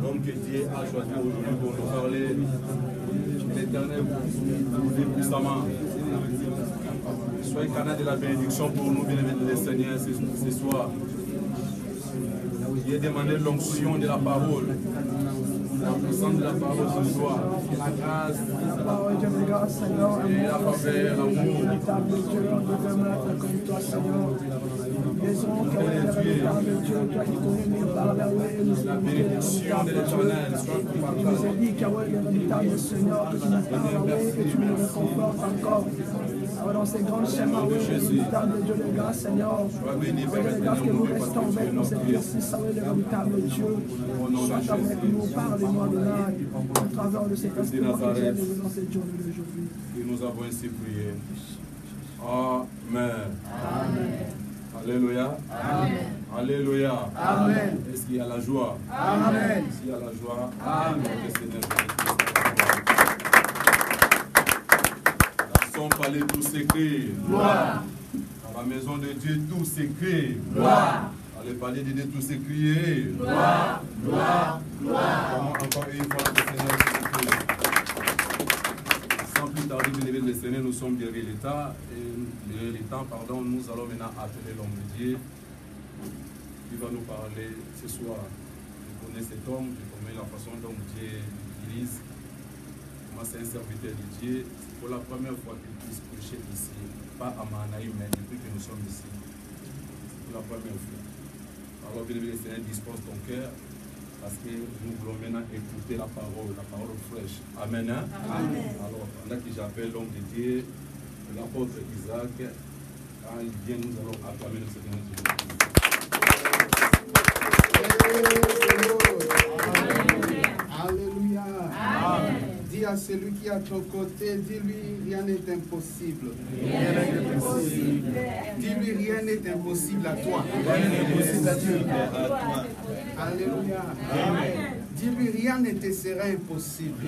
L'homme que Dieu a choisi aujourd'hui pour nous parler, l'Éternel vous dit puissamment. Soyez canal de la bénédiction pour nous, bien-aimés de Seigneur, ce soir. Il est demandé l'onction de la parole. La puissance de la parole ce soir, la grâce, et la faveur, l'amour. La bénédiction de l'Éternel soit dans ces grandes chemins, véritable Dieu de grâce, Seigneur. Grâce que nous restons avec nous, cet exercice, le véritable Dieu. Sois avec nous, parle-nous à travers de cet esprit dans cette journée d'aujourd'hui. Et nous avons ainsi prié. Amen. Amen. Alléluia. Amen. Alléluia. Amen. Est-ce qu'il y a la joie? Amen. S'il y a la joie, Amen. le Seigneur son palais tout s'écrit. Gloire. Dans la maison de Dieu tout s'écrit. Gloire. Dans le palais de Dieu tout s'écrit. Gloire. Gloire. Gloire. Encore une fois, le Seigneur s'écrit. Sans plus tarder, bien le Seigneur, nous sommes derrière l'État. Et derrière l'État, pardon, nous allons maintenant appeler l'homme de Dieu qui va nous parler ce soir. Je connais cet homme, je connais la façon dont Dieu l'utilise. Moi, c'est un serviteur de Dieu. C'est pour la première fois qu'il puisse prêcher ici. Pas à Manaïm, mais depuis que nous sommes ici. C'est pour la première fois. Alors, bien le Seigneur, dispose ton cœur. Parce que nous voulons maintenant écouter la parole fraîche. Amen. Hein? Amen. Alors, pendant que j'appelle l'homme de Dieu, l'apôtre Isaac, quand il vient, nous allons acclamer le Seigneur Jésus. Alléluia. Amen. Dis à celui qui est à ton côté, dis-lui, rien n'est impossible. Rien n'est impossible. Dis-lui, rien n'est impossible à toi. Rien n'est impossible à Dieu. Alléluia. Amen. Dis-lui, rien ne te sera impossible.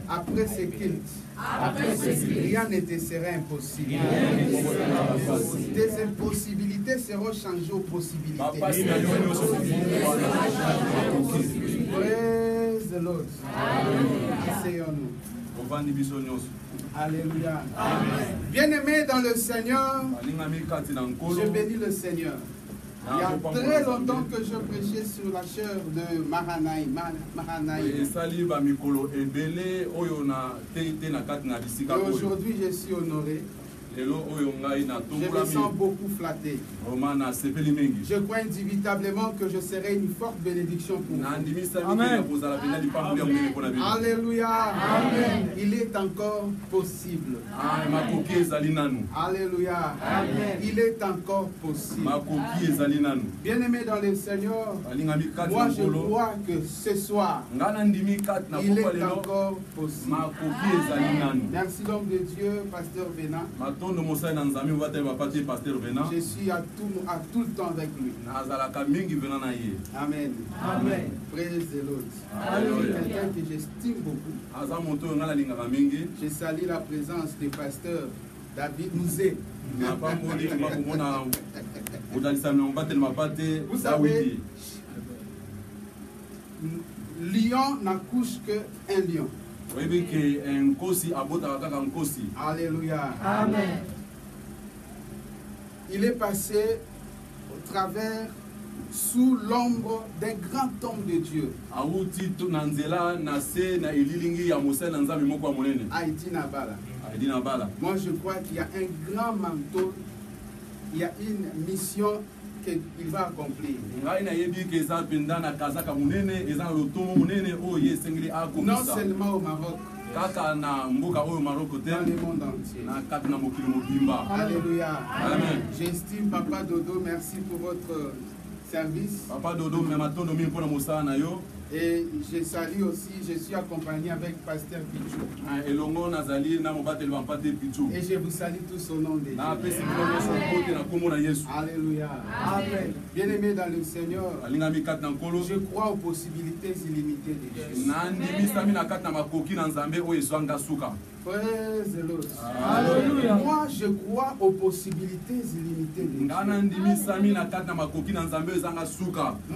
Après ce culte, rien ne te sera impossible. Tes impossibilités seront changées aux possibilités. Praise the Lord. Asseyons-nous. Alléluia. Bien-aimés dans le Seigneur, je bénis le Seigneur. Il y a très longtemps que je prêchais sur la chair de Mahanaïm. Et aujourd'hui, je suis honoré. Je me sens beaucoup flatté. Je crois indubitablement que je serai une forte bénédiction pour vous. Amen. Alléluia. Amen. Il est encore possible. Alléluia. Amen. Il est encore possible. Bien-aimé dans le Seigneur, moi je crois que ce soir, il est encore possible. Merci l'homme de Dieu, pasteur Vénan. Je suis à tout le temps avec lui. Amen. Amen. Praise the Lord. Quelqu'un que j'estime beaucoup. Je salue la présence du pasteur David Mouzé. Vous savez, lion n'accouche qu'un lion. Alléluia. Amen. Il est passé au travers, sous l'ombre d'un grand homme de Dieu. Haïti Nabala. Moi je crois qu'il y a un grand manteau, il y a une mission qu'il va accomplir. Non seulement au Maroc, dans le monde entier. Alléluia. Amen. J'estime Papa Dodo, merci pour votre service. Et je salue aussi, je suis accompagné avec Pasteur Pichou. Et je vous salue tous au nom de Dieu. Alléluia. Amen. Bien-aimé dans le Seigneur, je crois aux possibilités illimitées de Dieu. Praise the Lord. Alléluia. Moi, je crois aux possibilités illimitées de Dieu.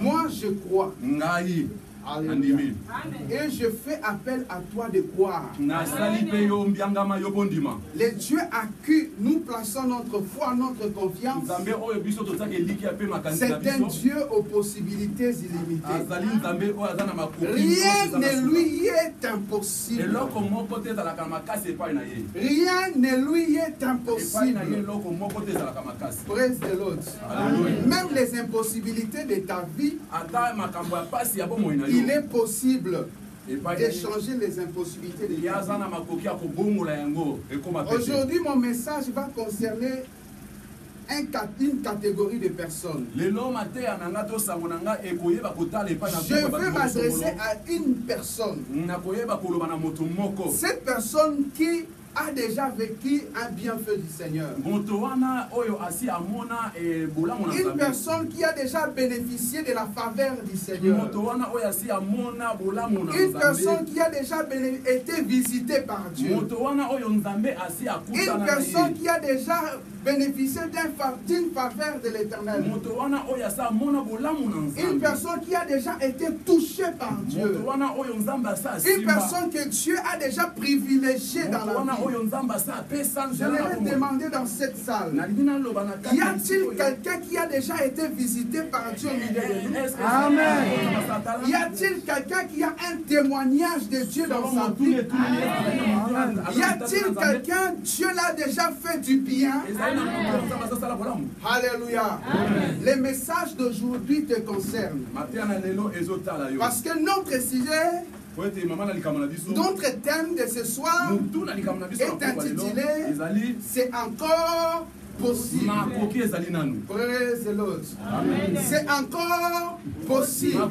Moi, je crois. Alléluia. Et je fais appel à toi de croire. Les dieux à qui nous plaçons notre foi, notre confiance, c'est un Dieu aux possibilités illimitées. Rien ne lui est impossible. Rien ne lui est impossible. Praise the Lord. Même les impossibilités de ta vie, il est possible d'échanger les impossibilités de Dieu. Aujourd'hui, mon message va concerner une catégorie de personnes. Je veux m'adresser à une personne. Cette personne qui a déjà vécu un bienfait du Seigneur. Une personne qui a déjà bénéficié de la faveur du Seigneur. Une personne qui a déjà été visitée par Dieu. Une personne qui a déjà bénéficié d'une faveur de l'Éternel. Une personne qui a déjà été touchée par Dieu. Une personne que Dieu a déjà privilégiée dans la vie. Je vais demander dans cette salle, y a-t-il quelqu'un qui a déjà été visité par Dieu au milieu de nous? Amen. Y a-t-il quelqu'un qui a un témoignage de Dieu dans sa vie? Y a-t-il quelqu'un, Dieu l'a déjà fait du bien? Alléluia. Les messages d'aujourd'hui te concernent. Parce que notre sujet, notre thème de ce soir est intitulé « C'est encore possible ». Praise the Lord. C'est encore possible.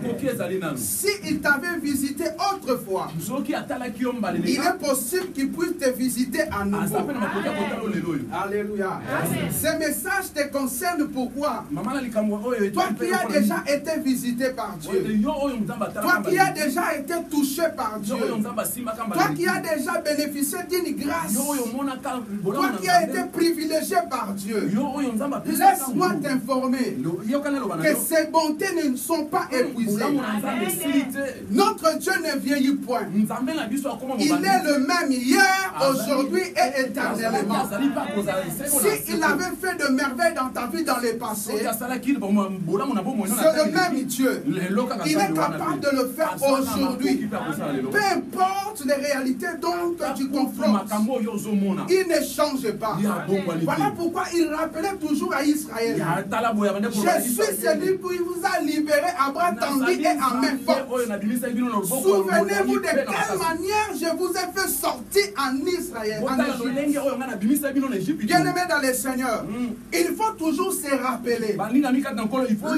Si il t'avait visité autrefois, il est possible qu'il puisse te visiter à nouveau. Alléluia. Ce message te concerne pourquoi? Toi qui as déjà été visité par Dieu, toi qui as déjà été touché par Dieu, toi qui as déjà bénéficié d'une grâce, toi qui as été privilégié par Dieu, laisse-moi t'informer que ces bontés ne sont pas épuisées. Notre Dieu ne vieillit point. Il est le même hier, aujourd'hui et éternellement. S'il avait fait de merveilles dans ta vie dans le passé, c'est le même Dieu. Il est capable de le faire aujourd'hui. Peu importe les réalités dont tu confrontes, il ne change pas. Voilà pourquoi il rappelait toujours à Israël: je suis celui qui vous a libéré à bras tendus et à main forte. Souvenez-vous de quelle manière je vous ai fait sortir en Israël. Bien-aimé dans le Seigneur, il faut toujours se rappeler.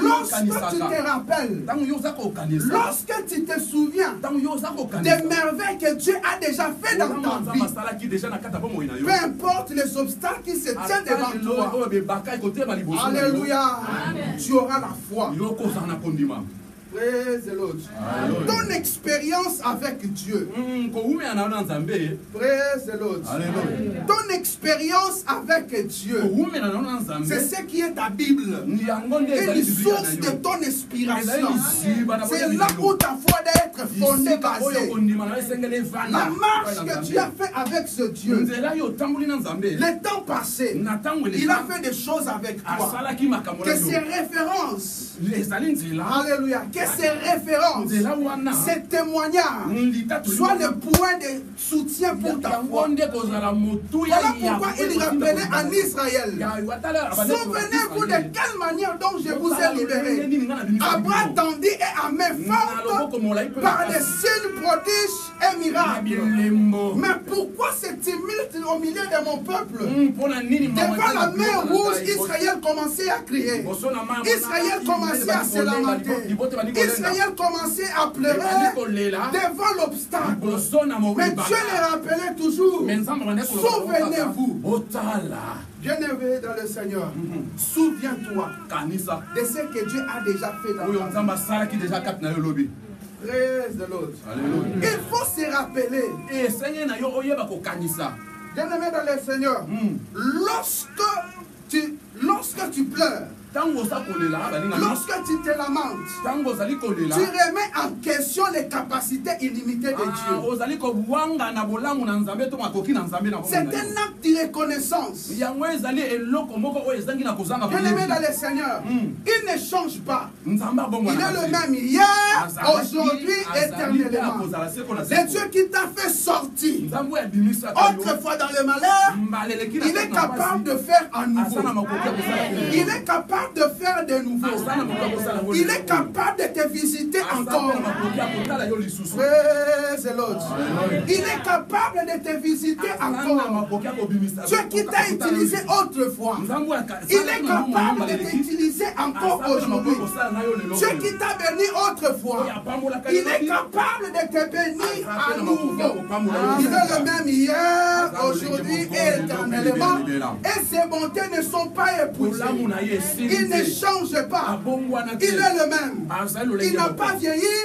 Lorsque tu te rappelles, lorsque tu te souviens des merveilles que Dieu a déjà fait dans ta vie, peu importe les obstacles qui se tiennent devant toi, alléluia, tu auras la foi. Praise the Lord. Ton expérience avec Dieu. Praise the Lord. Ton expérience avec Dieu, c'est ce qui est ta Bible. Et une source de ton inspiration. C'est là où ta foi doit être fondée, basée. La marche que tu as fait avec ce Dieu, le temps passé, il a fait des choses avec toi. Que ses références, alléluia, que ces références, ces témoignages soient le point de soutien pour ta foi. Voilà pourquoi il rappelait en Israël: souvenez-vous de quelle manière dont je vous ai libéré, à bras tendus et à main triomphante par des signes, prodiges et miracles. Mais pourquoi ce tumulte au milieu de mon peuple? Devant la mer rouge, Israël commençait à crier. Israël commençait à se lamenter. Israël commençait à pleurer devant l'obstacle. Mais Dieu les rappelait toujours. Souvenez-vous. Bien-aimé dans le Seigneur, souviens-toi de ce que Dieu a déjà fait dans ta vie. Praise the Lord. Il faut se rappeler. Bien-aimé dans le Seigneur, lorsque tu pleures, lorsque tu te lamentes, tu remets en question les capacités illimitées de Dieu. C'est un acte de reconnaissance. Bien-aimé dans le Seigneur, il ne change pas. Il est le même hier, aujourd'hui, éternellement. C'est Dieu qui t'a fait sortir autrefois dans le malheur. Il est capable de faire à nouveau. Il est capable de faire de nouveau. Il est capable de te visiter encore. Il est capable de te visiter encore. Dieu qui t'a utilisé autrefois, il est capable de t'utiliser encore aujourd'hui. Dieu qui t'a béni autrefois, il est capable de te bénir à nouveau. Il est le même hier, aujourd'hui et éternellement. Et ses bontés ne sont pas épuisées. Il ne change pas. Il est le même. Il n'a pas vieilli.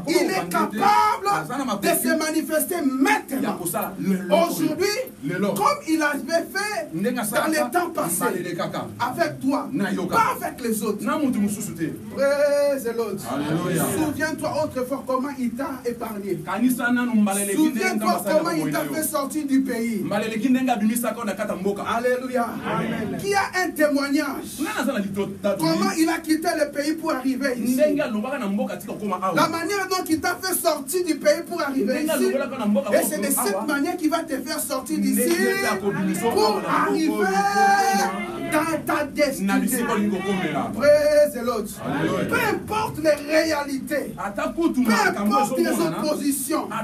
Il est capable de se manifester maintenant. Aujourd'hui, comme il avait fait dans les temps passés, avec toi, pas avec les autres. Praise the Lord. Souviens-toi autrefois comment il t'a épargné. Souviens-toi comment il t'a fait sortir du pays. Alléluia. Qui a un témoignage? Comment il a quitté le pays pour arriver ici? La manière dont il t'a fait sortir du pays pour arriver ici. Et c'est de cette manière qu'il va te faire sortir d'ici pour arriver dans ta destinée. Praise the Lord. Peu importe les réalités, peu importe les oppositions, peu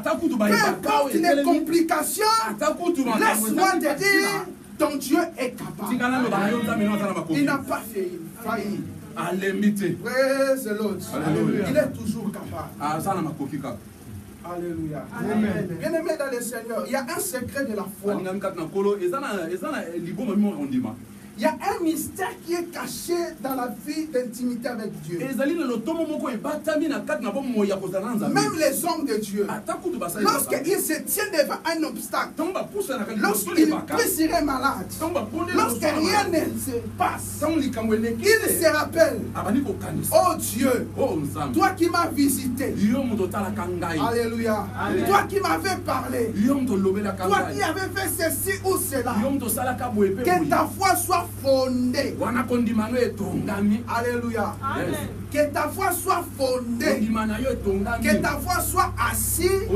importe les complications, laisse-moi te dire, ton Dieu est capable. Il n'a pas failli. Praise the Lord. Il est toujours capable. Alléluia. Bien-aimé dans le Seigneur, il y a un secret de la foi. Il y a un mystère qui est caché dans la vie d'intimité avec Dieu. Même les hommes de Dieu, lorsqu'ils se tiennent devant un obstacle, lorsqu'ils seraient malades, lorsque rien ne se passe, ils se rappellent: oh Dieu, toi qui m'as visité, alléluia, toi qui m'avais parlé, toi qui avais fait ceci ou cela, que ta foi soit fondée. Alléluia. Que ta foi soit fondée. Que ta foi soit assise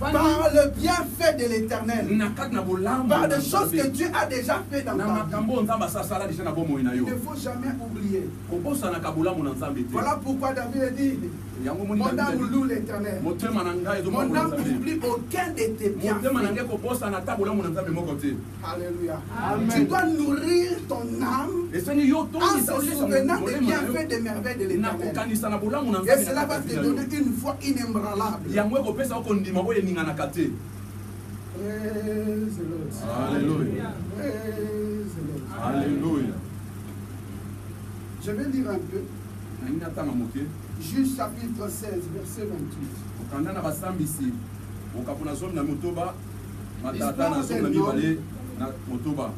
par le bienfait de l'Éternel. Par des choses que Dieu a déjà fait dans ta vie. Il ne faut jamais oublier. Voilà pourquoi David a dit: mon âme loue l'Éternel. Mon âme n'oublie aucun de tes bienfaits. Alléluia. Tu dois nourrir ton âme en se souvenant des bienfaits, des merveilles de l'Éternel. Et cela va te donner une foi inébranlable. Praise the Lord. Alléluia. Praise the Lord. Alléluia. Je vais lire un peu. Juge chapitre 16, verset 28.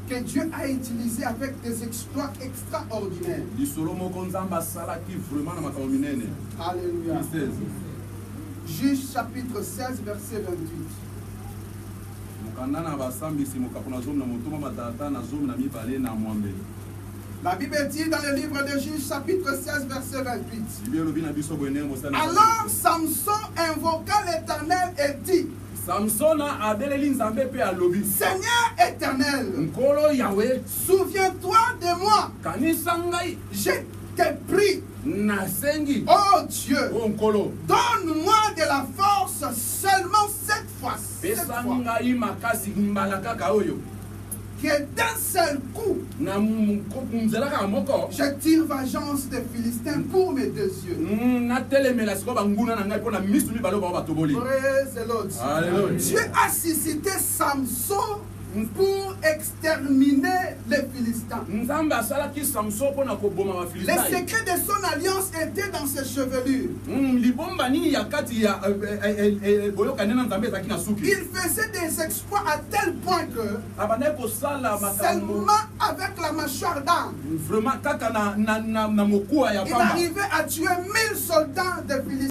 Que Dieu a utilisé avec des exploits extraordinaires. Alléluia. Juge chapitre 16, verset 28. La Bible dit dans le livre de Juges, chapitre 16, verset 28. Alors Samson invoqua l'Éternel et dit: Seigneur éternel, souviens-toi de moi. Je t'ai pris Oh Dieu, donne-moi de la force seulement cette fois. Que d'un seul coup, je tire vengeance des Philistins pour mes deux yeux. Praise the Lord. Dieu a suscité Samson pour exterminer les Philistins. Les secrets de son alliance étaient dans ses chevelures. Il faisait des exploits à tel point que seulement avec la mâchoire d'âne, il arrivait à tuer 1000 soldats de Philistins.